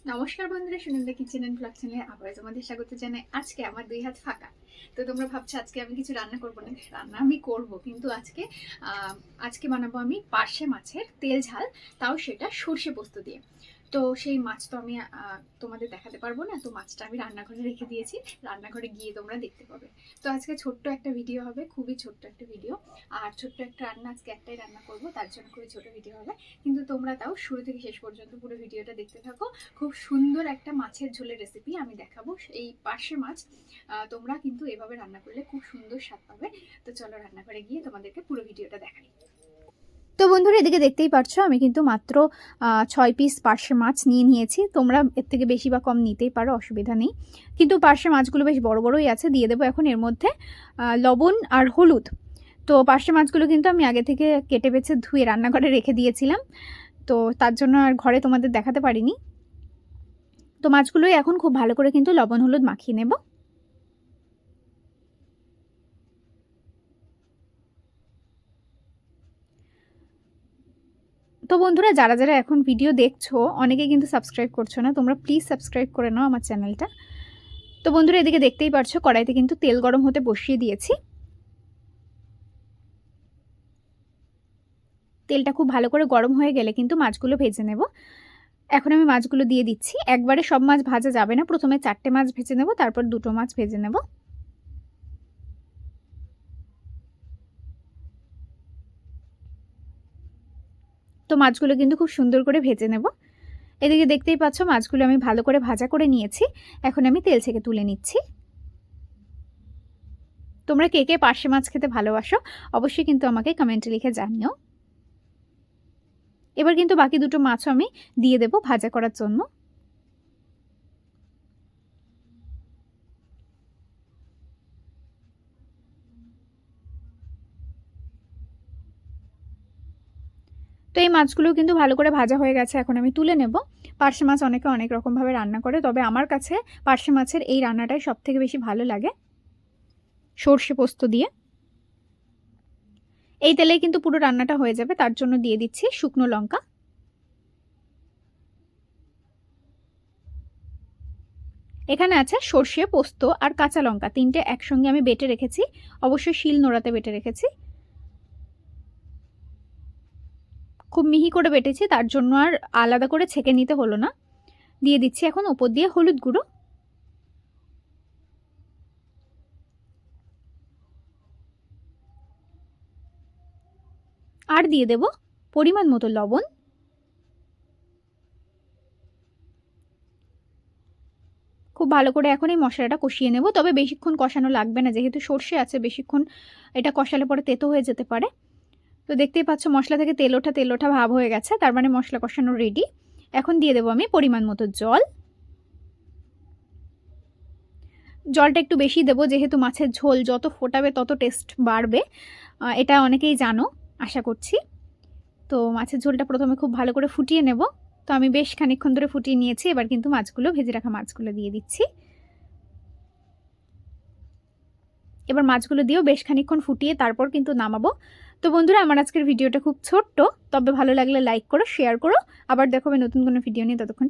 নমস্কার বন্ধুরা, Sunanda kitchen and blog চ্যানেলে আবার তোমাদের স্বাগত জানাই। আজকে আমার 2 হাত ফাঁকা, তো তোমরা ভাবছো আজকে আমি কিছু রান্না করবো না। রান্না আমি করব, কিন্তু আজকে বানাবো আমি পার্শে মাছের তেল ঝাল, তাও সেটা সর্ষে পোস্ত দিয়ে। তো সেই মাছ তো আমি তোমাদের দেখাতে পারবো না, তো মাছটা আমি রান্নাঘরে রেখে দিয়েছি, রান্নাঘরে গিয়ে তোমরা দেখতে পাবে। তো আজকে ছোট্ট একটা ভিডিও হবে, খুবই ছোট্ট একটা ভিডিও। আর ছোট্ট একটা রান্না, আজকে একটাই রান্না করব, তার জন্য খুবই ছোট ভিডিও হবে। কিন্তু তোমরা তাও শুরু থেকে শেষ পর্যন্ত পুরো ভিডিওটা দেখতে থাকো। খুব সুন্দর একটা মাছের ঝোলের রেসিপি আমি দেখাবো, এই পার্শে মাছ। তোমরা কিন্তু এভাবে রান্না করলে খুব সুন্দর স্বাদ পাবে। তো চলো রান্নাঘরে গিয়ে তোমাদেরকে পুরো ভিডিওটা দেখাই। তো বন্ধুরা, এদিকে দেখতেই পাচ্ছ আমি কিন্তু মাত্র 6 পিস পার্শে মাছ নিয়েছি। তোমরা এর থেকে বেশি বা কম নিতেই পারো, অসুবিধা নেই। কিন্তু পার্শে মাছগুলো বেশ বড় বড়ই আছে। দিয়ে দেবো এখন এর মধ্যে লবণ আর হলুদ। তো পার্শে মাছগুলো কিন্তু আমি আগে থেকে কেটে বেছে ধুয়ে রান্নাঘরে রেখে দিয়েছিলাম, তো তার জন্য আর ঘরে তোমাদের দেখাতে পারিনি। তো মাছগুলোই এখন খুব ভালো করে কিন্তু লবণ হলুদ মাখিয়ে নেব। তো বন্ধুরা, যারা যারা এখন ভিডিও দেখছো অনেকে কিন্তু সাবস্ক্রাইব করছো না, তোমরা প্লিজ সাবস্ক্রাইব করে নাও আমার চ্যানেলটা। তো বন্ধুরা, এদিকে দেখতেই পারছো কড়াইতে কিন্তু তেল গরম হতে বসিয়ে দিয়েছি। তেলটা খুব ভালো করে গরম হয়ে গেলে কিন্তু মাছগুলো ভেজে নেব। এখন আমি মাছগুলো দিয়ে দিচ্ছি। একবারে সব মাছ ভাজা যাবে না, প্রথমে 4টে মাছ ভেজে নেব, তারপর 2টো মাছ ভেজে নেব। তো মাছগুলো কিন্তু খুব সুন্দর করে ভেজে নেব। এদিকে দেখতেই পাচ্ছ মাছগুলো আমি ভালো করে ভাজা করে নিয়েছি। এখন আমি তেল থেকে তুলে নিচ্ছি। তোমরা কে কে পার্শে মাছ খেতে ভালোবাসো অবশ্যই কিন্তু আমাকে কমেন্টে লিখে জানিও। এবার কিন্তু বাকি 2টো মাছও আমি দিয়ে দেব ভাজা করার জন্য। তো এই মাছগুলো কিন্তু ভালো করে ভাজা হয়ে গেছে, এখন আমি তুলে নেব। পার্শে মাছ অনেকে অনেক রকমভাবে রান্না করে, তবে আমার কাছে পার্শে মাছের এই রান্নাটাই সবথেকে বেশি ভালো লাগে, সর্ষে পোস্ত দিয়ে। এই তেলেই কিন্তু পুরো রান্নাটা হয়ে যাবে, তার জন্য দিয়ে দিচ্ছি শুকনো লঙ্কা। এখানে আছে সর্ষে পোস্ত আর কাঁচা লঙ্কা, 3টে একসঙ্গে আমি বেটে রেখেছি, অবশ্যই শিল নোড়াতে বেটে রেখেছি। খুব মিহি করে বেটেছি, তার জন্য আর আলাদা করে ছেঁকে নিতে হলো না। দিয়ে দিচ্ছি এখন ওপর দিয়ে হলুদ গুঁড়ো, আর দিয়ে দেব পরিমাণ মতো লবণ। খুব ভালো করে এখন এই মশলাটা কষিয়ে নেব, তবে বেশিক্ষণ কষানো লাগবে না, যেহেতু সর্ষে আছে, বেশিক্ষণ এটা কষালে পরে তেতো হয়ে যেতে পারে। তো দেখতেই পাচ্ছ মশলা থেকে তেল ওঠা ভাব হয়ে গেছে, তার মানে মশলা কষানো রেডি। এখন দিয়ে দেবো আমি পরিমাণ মতো জল। জলটা একটু বেশি দেবো, যেহেতু মাছের ঝোল যত ফোটাবে তত টেস্ট বাড়বে, এটা অনেকেই জানো আশা করছি। তো মাছের ঝোলটা প্রথমে খুব ভালো করে ফুটিয়ে নেব। তো আমি বেশ খানিকক্ষণ ধরে ফুটিয়ে নিয়েছি, এবার কিন্তু মাছগুলো, ভেজে রাখা মাছগুলো দিয়ে দিচ্ছি। এবার মাছগুলো দিয়েও বেশ খানিকক্ষণ ফুটিয়ে তারপর কিন্তু নামাবো। তো বন্ধুরা, আমার আজকের ভিডিওটা খুব ছোট্ট, তবে ভালো লাগলে লাইক করো, শেয়ার করো। আবার দেখাবে নতুন কোনো ভিডিও নিয়ে, ততক্ষণ